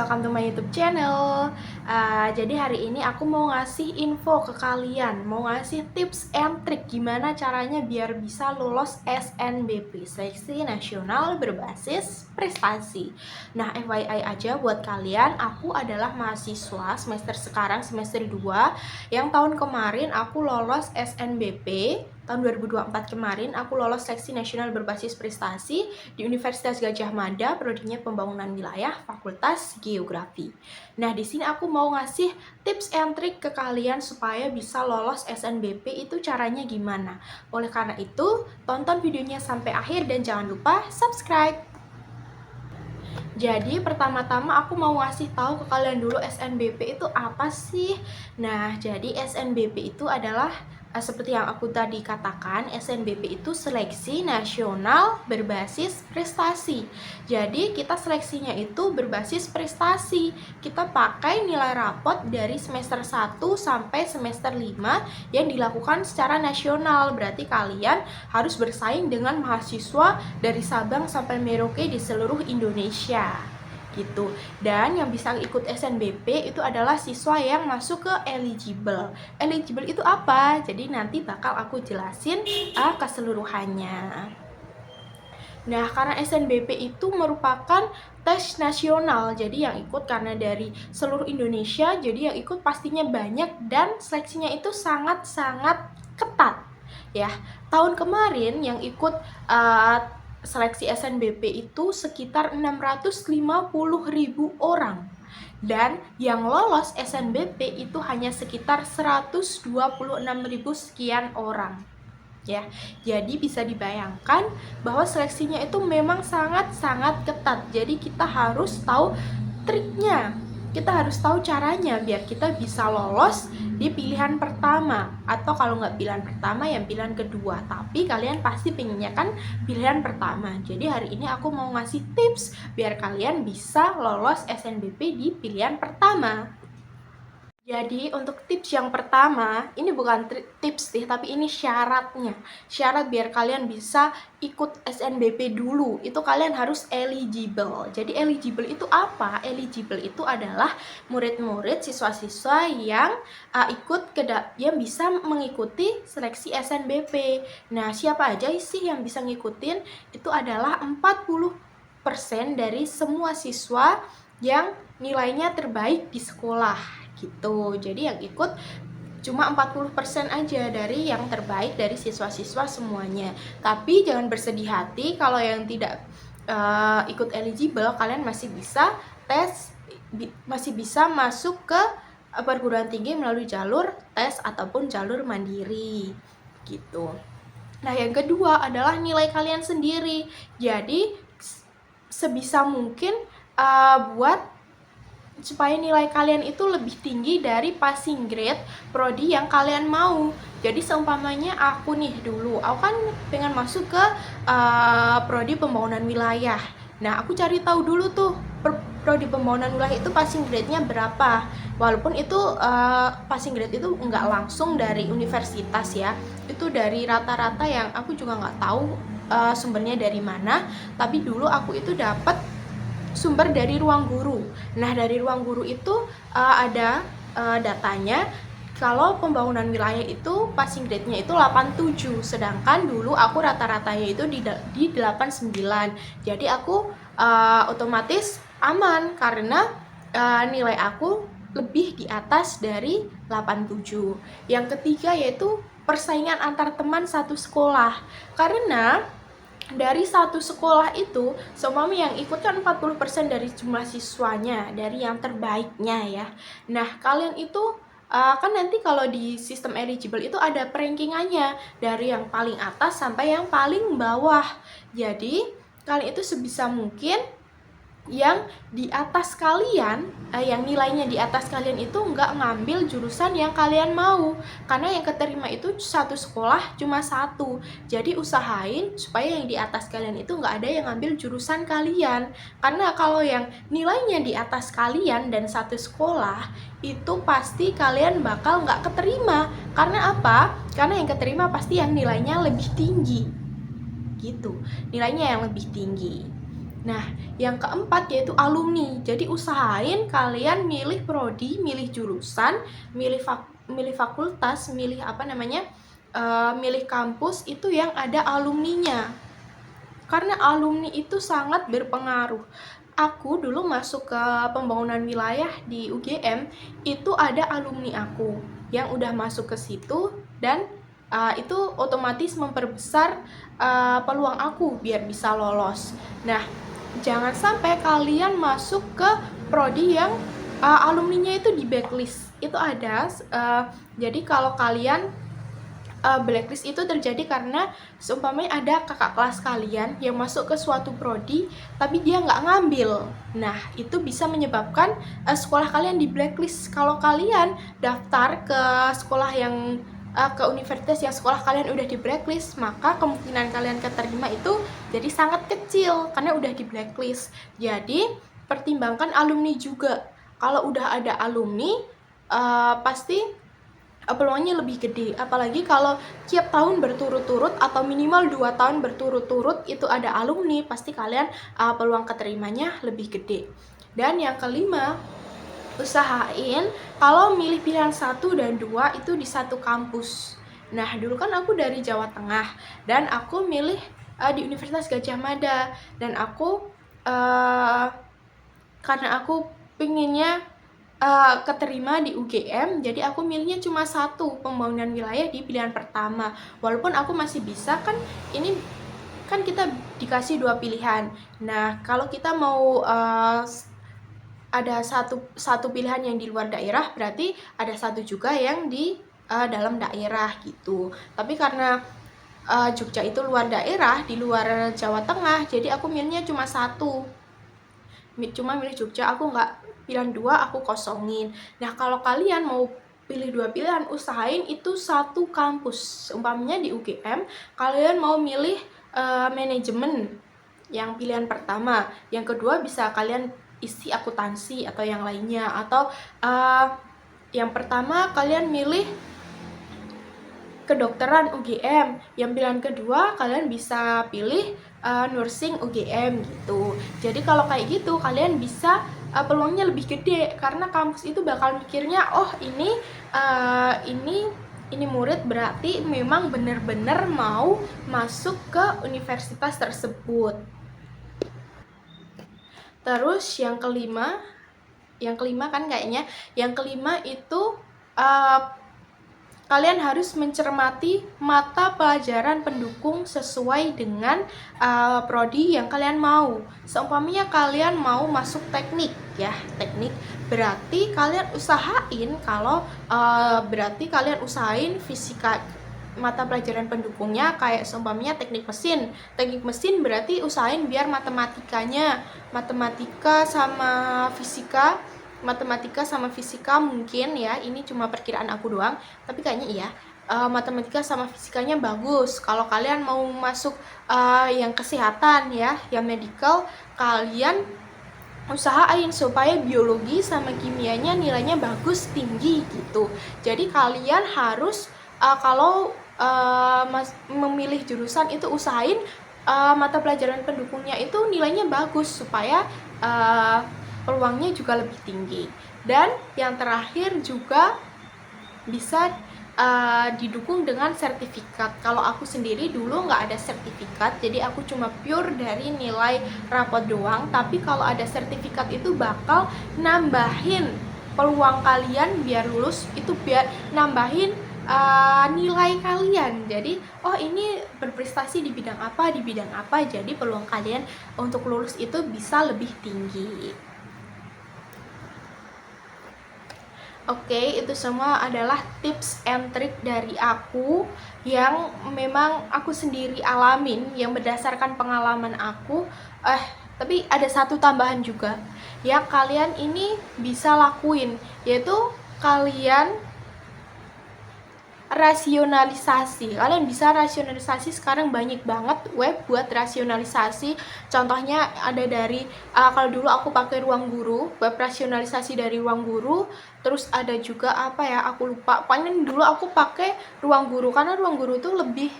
welcome to my YouTube channel. Jadi hari ini aku mau ngasih info ke kalian, mau ngasih tips and trick gimana caranya biar bisa lolos SNBP, Seleksi Nasional Berbasis Prestasi. Nah, FYI aja buat kalian, aku adalah mahasiswa semester sekarang, semester 2, yang tahun kemarin aku lolos SNBP. Tahun 2024 kemarin aku lolos Seleksi Nasional Berbasis Prestasi di Universitas Gadjah Mada, prodinya Pembangunan Wilayah, Fakultas Geografi. Nah, di sini aku mau ngasih tips and trick ke kalian supaya bisa lolos SNBP. Itu caranya gimana? Oleh karena itu, tonton videonya sampai akhir dan jangan lupa subscribe. Jadi pertama-tama aku mau ngasih tahu ke kalian dulu SNBP itu apa sih? Nah, jadi SNBP itu adalah seperti yang aku tadi katakan, SNBP itu Seleksi Nasional Berbasis Prestasi. Jadi kita seleksinya itu berbasis prestasi. Kita pakai nilai rapot dari semester 1 sampai semester 5 yang dilakukan secara nasional. Berarti kalian harus bersaing dengan mahasiswa dari Sabang sampai Merauke di seluruh Indonesia gitu. Dan yang bisa ikut SNBP itu adalah siswa yang masuk ke eligible. Eligible itu apa? Jadi nanti bakal aku jelasin keseluruhannya. Nah, karena SNBP itu merupakan tes nasional, jadi yang ikut karena dari seluruh Indonesia, jadi yang ikut pastinya banyak dan seleksinya itu sangat-sangat ketat ya. Tahun kemarin yang ikut seleksi SNBP itu sekitar 650.000 orang, dan yang lolos SNBP itu hanya sekitar 126.000 sekian orang ya. Jadi bisa dibayangkan bahwa seleksinya itu memang sangat-sangat ketat. Jadi kita harus tahu triknya, kita harus tahu caranya biar kita bisa lolos di pilihan pertama, atau kalau nggak pilihan pertama yang pilihan kedua, tapi kalian pasti pengennya kan pilihan pertama. Jadi hari ini aku mau ngasih tips biar kalian bisa lolos SNBP di pilihan pertama. Jadi untuk tips yang pertama, ini bukan tips sih, tapi ini syaratnya. Syarat biar kalian bisa ikut SNBP dulu, itu kalian harus eligible. Jadi eligible itu apa? Eligible itu adalah murid-murid, siswa-siswa yang yang bisa mengikuti seleksi SNBP. Nah, siapa aja sih yang bisa ngikutin? Itu adalah 40% dari semua siswa yang nilainya terbaik di sekolah gitu. Jadi yang ikut cuma 40% aja dari yang terbaik dari siswa-siswa semuanya. Tapi jangan bersedih hati kalau yang tidak ikut eligible, kalian masih bisa tes, masih bisa masuk ke perguruan tinggi melalui jalur tes ataupun jalur mandiri gitu. Nah, yang kedua adalah nilai kalian sendiri. Jadi sebisa mungkin buat supaya nilai kalian itu lebih tinggi dari passing grade prodi yang kalian mau. Jadi seumpamanya aku nih dulu, aku kan pengen masuk ke prodi pembangunan wilayah. Nah, aku cari tahu dulu tuh prodi pembangunan wilayah itu passing grade-nya berapa. Walaupun itu passing grade itu nggak langsung dari universitas ya, itu dari rata-rata yang aku juga nggak tahu sumbernya dari mana. Tapi dulu aku itu dapat sumber dari Ruang Guru. Nah, dari Ruang Guru itu ada datanya kalau pembangunan wilayah itu passing grade-nya itu 87, sedangkan dulu aku rata-ratanya itu di 89. Jadi aku otomatis aman karena nilai aku lebih di atas dari 87. Yang ketiga yaitu persaingan antar teman satu sekolah. Karena dari satu sekolah itu, seumpama yang ikut kan 40% dari jumlah siswanya, dari yang terbaiknya ya. Nah, kalian itu kan nanti kalau di sistem eligible itu ada perankingannya, dari yang paling atas sampai yang paling bawah. Jadi, kalian itu sebisa mungkin yang di atas kalian, yang nilainya di atas kalian itu nggak ngambil jurusan yang kalian mau, karena yang keterima itu satu sekolah cuma satu. Jadi usahain supaya yang di atas kalian itu nggak ada yang ngambil jurusan kalian, karena kalau yang nilainya di atas kalian dan satu sekolah itu pasti kalian bakal nggak keterima. Karena apa? Karena yang keterima pasti yang nilainya lebih tinggi gitu, nilainya yang lebih tinggi. Nah, yang keempat yaitu alumni. Jadi usahain kalian milih prodi, milih jurusan, milih fakultas, milih milih kampus itu yang ada alumninya. Karena alumni itu sangat berpengaruh. Aku dulu masuk ke pembangunan wilayah di UGM, itu ada alumni aku yang udah masuk ke situ, dan itu otomatis memperbesar peluang aku biar bisa lolos. Nah, jangan sampai kalian masuk ke prodi yang alumninya itu di backlist. Itu ada, jadi kalau kalian blacklist itu terjadi karena seumpamanya ada kakak kelas kalian yang masuk ke suatu prodi tapi dia nggak ngambil. Nah, itu bisa menyebabkan sekolah kalian di blacklist. Kalau kalian daftar ke sekolah yang ke universitas yang sekolah kalian udah di blacklist, maka kemungkinan kalian keterima itu jadi sangat kecil karena udah di blacklist. Jadi pertimbangkan alumni juga. Kalau udah ada alumni, pasti peluangnya lebih gede. Apalagi kalau tiap tahun berturut-turut atau minimal 2 tahun berturut-turut itu ada alumni, pasti kalian peluang keterimanya lebih gede. Dan yang kelima, usahain kalau milih pilihan 1 dan 2 itu di satu kampus. Nah, dulu kan aku dari Jawa Tengah dan aku milih di Universitas Gadjah Mada, dan aku karena aku pinginnya keterima di UGM, jadi aku milihnya cuma satu, pembangunan wilayah di pilihan pertama. Walaupun aku masih bisa, kan ini kan kita dikasih 2 pilihan. Nah, kalau kita mau ada satu pilihan yang di luar daerah, berarti ada satu juga yang di dalam daerah gitu. Tapi karena Jogja itu luar daerah, di luar Jawa Tengah, jadi aku milihnya cuma satu. Cuma milih Jogja, aku nggak pilihan 2 aku kosongin. Nah, kalau kalian mau pilih 2 pilihan, usahain itu satu kampus. Umpamanya di UGM, kalian mau milih manajemen yang pilihan pertama, yang kedua bisa kalian isi akuntansi atau yang lainnya, atau yang pertama kalian milih kedokteran UGM, yang pilihan kedua kalian bisa pilih nursing UGM gitu. Jadi kalau kayak gitu kalian bisa peluangnya lebih gede, karena kampus itu bakal mikirnya, oh ini murid berarti memang benar-benar mau masuk ke universitas tersebut. Terus yang kelima kan kayaknya, yang kelima itu kalian harus mencermati mata pelajaran pendukung sesuai dengan prodi yang kalian mau. Seumpamanya kalian mau masuk teknik, berarti kalian usahain fisika, mata pelajaran pendukungnya kayak seumpamanya teknik mesin. Teknik mesin berarti usahain biar matematika sama fisika mungkin ya, ini cuma perkiraan aku doang, tapi kayaknya iya, matematika sama fisikanya bagus. Kalau kalian mau masuk yang kesehatan ya, yang medical, kalian usahain supaya biologi sama kimianya nilainya bagus, tinggi gitu. Jadi kalian harus kalau memilih jurusan itu usahain mata pelajaran pendukungnya itu nilainya bagus supaya peluangnya juga lebih tinggi. Dan yang terakhir juga bisa didukung dengan sertifikat. Kalau aku sendiri dulu nggak ada sertifikat, jadi aku cuma pure dari nilai rapot doang. Tapi kalau ada sertifikat itu bakal nambahin peluang kalian biar lulus, itu biar nambahin nilai kalian. Jadi ini berprestasi di bidang apa, jadi peluang kalian untuk lulus itu bisa lebih tinggi. Oke, itu semua adalah tips and trik dari aku yang memang aku sendiri alamin, yang berdasarkan pengalaman aku. Tapi ada satu tambahan juga yang kalian ini bisa lakuin, yaitu kalian rasionalisasi. Kalian bisa rasionalisasi, sekarang banyak banget web buat rasionalisasi. Contohnya ada dari kalau dulu aku pakai Ruang Guru, web rasionalisasi dari Ruang Guru. Terus ada juga aku lupa. Paling dulu aku pakai Ruang Guru karena Ruang Guru itu lebih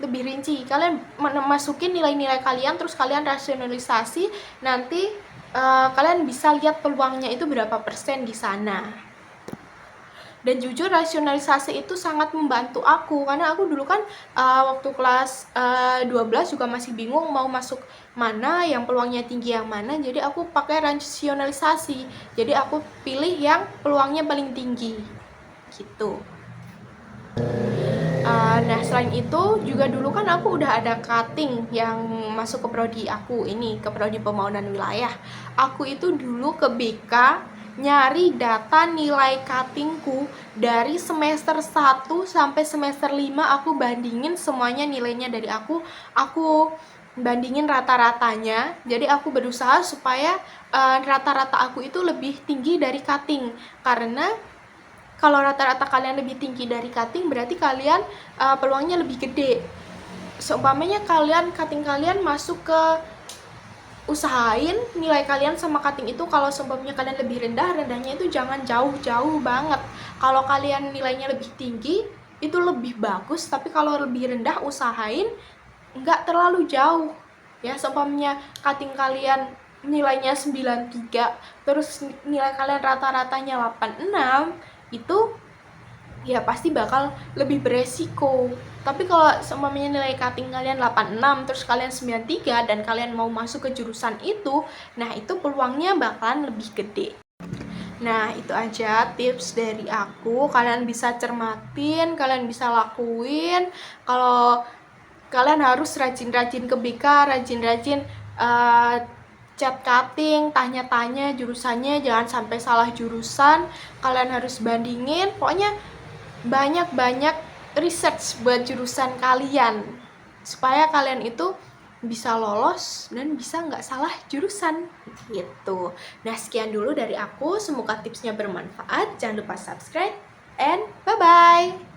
lebih rinci. Kalian masukin nilai-nilai kalian, terus kalian rasionalisasi, nanti kalian bisa lihat peluangnya itu berapa persen di sana. Dan jujur rasionalisasi itu sangat membantu aku, karena aku dulu kan waktu kelas 12 juga masih bingung mau masuk mana, yang peluangnya tinggi yang mana. Jadi aku pakai rasionalisasi, jadi aku pilih yang peluangnya paling tinggi gitu. Nah selain itu juga dulu kan aku udah ada cutting yang masuk ke prodi aku ini, ke prodi pembangunan wilayah. Aku itu dulu ke BK nyari data nilai cuttingku dari semester 1 sampai semester 5, aku bandingin semuanya nilainya dari aku bandingin rata-ratanya. Jadi aku berusaha supaya rata-rata aku itu lebih tinggi dari cutting, karena kalau rata-rata kalian lebih tinggi dari cutting berarti kalian peluangnya lebih gede. Seumpamanya cutting kalian masuk ke, usahain nilai kalian sama cutting itu, kalau seumpamanya kalian lebih rendah, rendahnya itu jangan jauh-jauh banget. Kalau kalian nilainya lebih tinggi itu lebih bagus, tapi kalau lebih rendah usahain nggak terlalu jauh ya. Seumpamanya cutting kalian nilainya 93, terus nilai kalian rata-ratanya 86, itu ya pasti bakal lebih beresiko. Tapi kalau seumpamanya nilai cutting kalian 86 terus kalian 93 dan kalian mau masuk ke jurusan itu, nah itu peluangnya bakalan lebih gede. Nah itu aja tips dari aku, kalian bisa cermatin, kalian bisa lakuin. Kalau kalian harus rajin-rajin ke BK, rajin-rajin chat cutting, tanya-tanya jurusannya, jangan sampai salah jurusan. Kalian harus bandingin, pokoknya banyak-banyak research buat jurusan kalian supaya kalian itu bisa lolos dan bisa nggak salah jurusan gitu. Nah sekian dulu dari aku, semoga tipsnya bermanfaat. Jangan lupa subscribe and bye-bye.